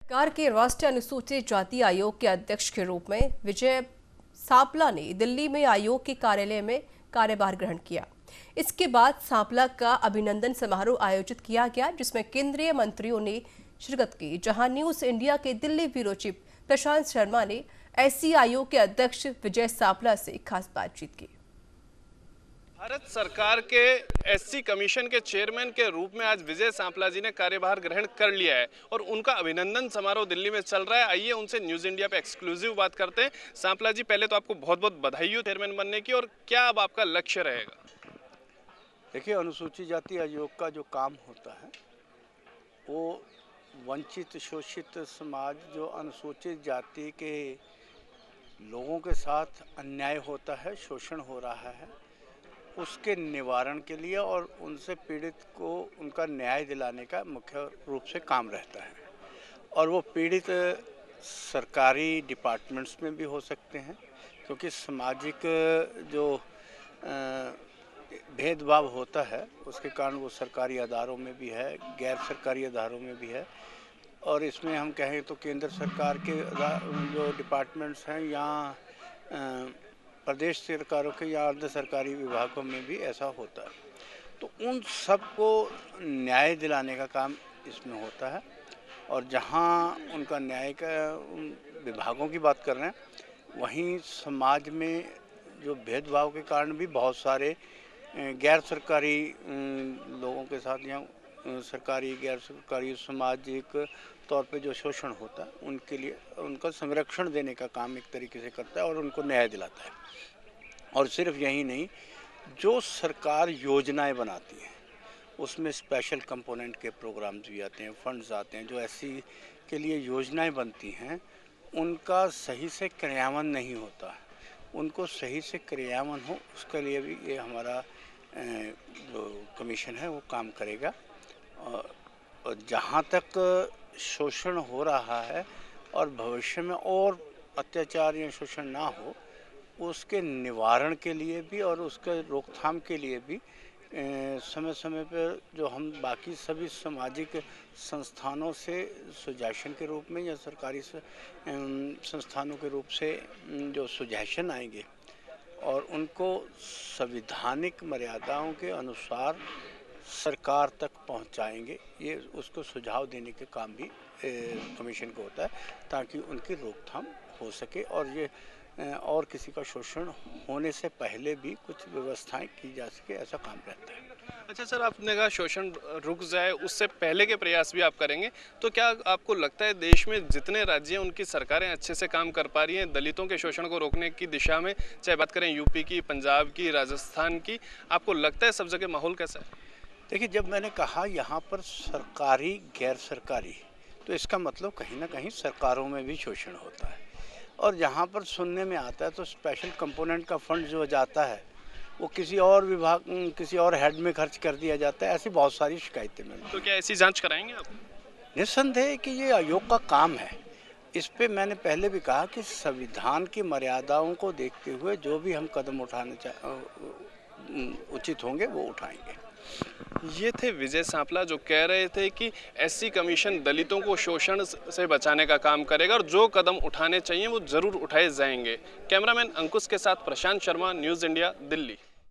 सरकार के राष्ट्रीय अनुसूचित जाति आयोग के अध्यक्ष के रूप में विजय सांपला ने दिल्ली में आयोग के कार्यालय में कार्यभार ग्रहण किया। इसके बाद सांपला का अभिनंदन समारोह आयोजित किया गया, जिसमें केंद्रीय मंत्रियों ने शिरकत की। जहां न्यूज इंडिया के दिल्ली ब्यूरो चीफ प्रशांत शर्मा ने एससी आयोग के अध्यक्ष विजय सांपला से खास बातचीत की। भारत सरकार के एससी कमीशन के चेयरमैन के रूप में आज विजय सांपला जी ने कार्यभार ग्रहण कर लिया है और उनका अभिनंदन समारोह दिल्ली में चल रहा है। आइए उनसे न्यूज इंडिया पे एक्सक्लूसिव बात करते हैं। सांपला जी, पहले तो आपको बहुत बहुत बधाई हो चेयरमैन बनने की, और क्या अब आपका लक्ष्य रहेगा? देखिए, अनुसूचित जाति आयोग का जो काम होता है वो वंचित शोषित समाज, जो अनुसूचित जाति के लोगों के साथ अन्याय होता है, शोषण हो रहा है, उसके निवारण के लिए और उनसे पीड़ित को उनका न्याय दिलाने का मुख्य रूप से काम रहता है। और वो पीड़ित सरकारी डिपार्टमेंट्स में भी हो सकते हैं, क्योंकि सामाजिक जो भेदभाव होता है उसके कारण वो सरकारी अदारों में भी है, गैर सरकारी अदारों में भी है। और इसमें हम कहें तो केंद्र सरकार के जो डिपार्टमेंट्स हैं या प्रदेश सरकारों के या अर्ध सरकारी विभागों में भी ऐसा होता है। तो उन सबको न्याय दिलाने का काम इसमें होता है। और जहाँ उनका न्याय का विभागों की बात कर रहे हैं, वहीं समाज में जो भेदभाव के कारण भी बहुत सारे गैर सरकारी लोगों के साथ या सरकारी गैर सरकारी सामाजिक तौर पे जो शोषण होता है उनके लिए उनका संरक्षण देने का काम एक तरीके से करता है और उनको न्याय दिलाता है। और सिर्फ यही नहीं, जो सरकार योजनाएं बनाती है उसमें स्पेशल कंपोनेंट के प्रोग्राम्स भी आते हैं, फंड्स आते हैं। जो ऐसी के लिए योजनाएं बनती हैं उनका सही से क्रियान्वयन नहीं होता है, उनको सही से क्रियान्वयन हो उसके लिए भी ये हमारा जो कमीशन है वो काम करेगा। और जहाँ तक शोषण हो रहा है और भविष्य में और अत्याचार या शोषण ना हो, उसके निवारण के लिए भी और उसके रोकथाम के लिए भी समय समय पर जो हम बाकी सभी सामाजिक संस्थानों से सुजेशन के रूप में या सरकारी संस्थानों के रूप से जो सुजेशन आएंगे और उनको संवैधानिक मर्यादाओं के अनुसार सरकार तक पहुंचाएंगे, ये उसको सुझाव देने के काम भी कमीशन को होता है, ताकि उनकी रोकथाम हो सके और ये और किसी का शोषण होने से पहले भी कुछ व्यवस्थाएं की जा सके, ऐसा काम रहता है। अच्छा सर, आपने कहा शोषण रुक जाए उससे पहले के प्रयास भी आप करेंगे, तो क्या आपको लगता है देश में जितने राज्य हैं उनकी सरकारें अच्छे से काम कर पा रही हैं दलितों के शोषण को रोकने की दिशा में? चाहे बात करें यूपी की, पंजाब की, राजस्थान की, आपको लगता है सब जगह माहौल कैसा है? देखिए, जब मैंने कहा यहाँ पर सरकारी गैर सरकारी, तो इसका मतलब कहीं ना कहीं सरकारों में भी शोषण होता है। और जहाँ पर सुनने में आता है तो स्पेशल कंपोनेंट का फंड जो जाता है वो किसी और विभाग, किसी और हेड में खर्च कर दिया जाता है। ऐसी बहुत सारी शिकायतें मिली। तो क्या ऐसी जांच कराएंगे आप? निस्संदेह कि ये आयोग का काम है। इस पे मैंने पहले भी कहा कि संविधान की मर्यादाओं को देखते हुए जो भी हम कदम उठाने उचित होंगे वो उठाएंगे। ये थे विजय सांपला, जो कह रहे थे कि एससी कमीशन दलितों को शोषण से बचाने का काम करेगा और जो कदम उठाने चाहिए वो जरूर उठाए जाएंगे। कैमरामैन अंकुश के साथ प्रशांत शर्मा, न्यूज़ इंडिया, दिल्ली।